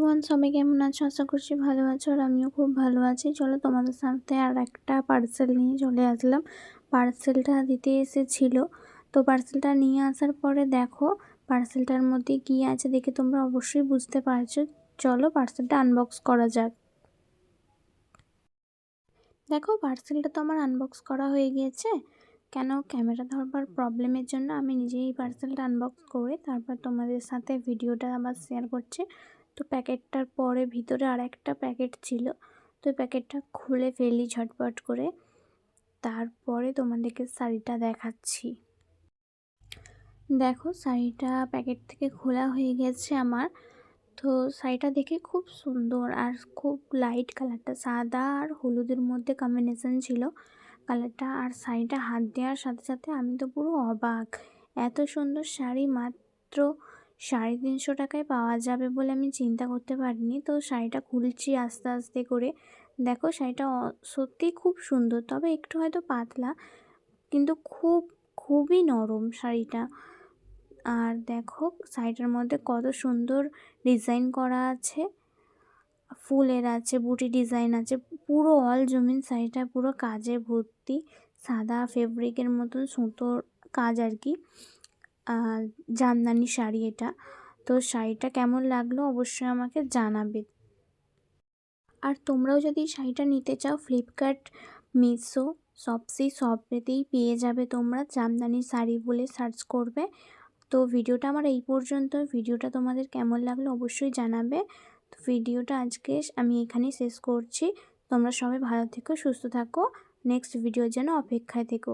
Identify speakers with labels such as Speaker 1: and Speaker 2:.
Speaker 1: Everyone, সবাই কেমন আছো? আশা করছি ভালো আছো আর আমিও খুব ভালো আছি। চলো তোমাদের সাথে আর একটা পার্সেল নিয়ে চলে আসলাম। পার্সেলটা দিতে এসেছিলো, তো পার্সেলটা নিয়ে আসার পরে দেখো পার্সেলটার মধ্যে কী আছে দেখে তোমরা অবশ্যই বুঝতে পারছো। চলো পার্সেলটা আনবক্স করা যাক। দেখো পার্সেলটা তো আমার আনবক্স করা হয়ে গিয়েছে। কেন ক্যামেরা ধরবার প্রবলেমের জন্য আমি নিজেই পার্সেলটা আনবক্স করে তারপর তোমাদের সাথে ভিডিওটা আবার শেয়ার করছি। তো প্যাকেটটার পরে ভিতরে আর একটা প্যাকেট ছিল, তো প্যাকেটটা খুলে ফেলি ঝটপট করে, তারপরে তোমাদেরকে শাড়িটা দেখাচ্ছি। দেখো শাড়িটা প্যাকেট থেকে খোলা হয়ে গেছে আমার। তো শাড়িটা দেখে খুব সুন্দর আর খুব লাইট কালারটা, সাদা আর হলুদের মধ্যে কম্বিনেশন ছিল কালারটা। আর শাড়িটা হাত দেওয়ার সাথে সাথে আমি তো পুরো অবাক, এত সুন্দর শাড়ি মাত্র 350 টাকায় পাওয়া যাবে বলে আমি চিন্তা করতে পারিনি। তো শাড়িটা খুলছি আস্তে আস্তে করে। দেখো শাড়িটা সত্যিই খুব সুন্দর, তবে একটু হয়তো পাতলা, কিন্তু খুবই নরম শাড়িটা। আর দেখো শাড়িটার মধ্যে কত সুন্দর ডিজাইন করা আছে, ফুলের আছে, বুটি ডিজাইন আছে, পুরো অল জমিন শাড়িটা পুরো কাজে ভর্তি, সাদা ফেব্রিকের মতন সুতোর কাজ আর কি। জামদানি শাড়ি এটা। তো শাড়িটা কেমন লাগলো অবশ্যই আমাকে জানাবে। আর তোমরাও যদি শাড়িটা নিতে চাও ফ্লিপকার্ট, মিশো, শপসি সবেতেই পেয়ে যাবে তোমরা। জামদানি শাড়ি বলে সার্চ করবে। তো ভিডিওটা আমার এই পর্যন্ত। ভিডিওটা তোমাদের কেমন লাগলো অবশ্যই জানাবে। তো ভিডিওটা আজকে আমি এখানেই শেষ করছি। তোমরা সবাই ভালো থেকো, সুস্থ থাকো, নেক্সট ভিডিওর জন্য অপেক্ষায় থেকো।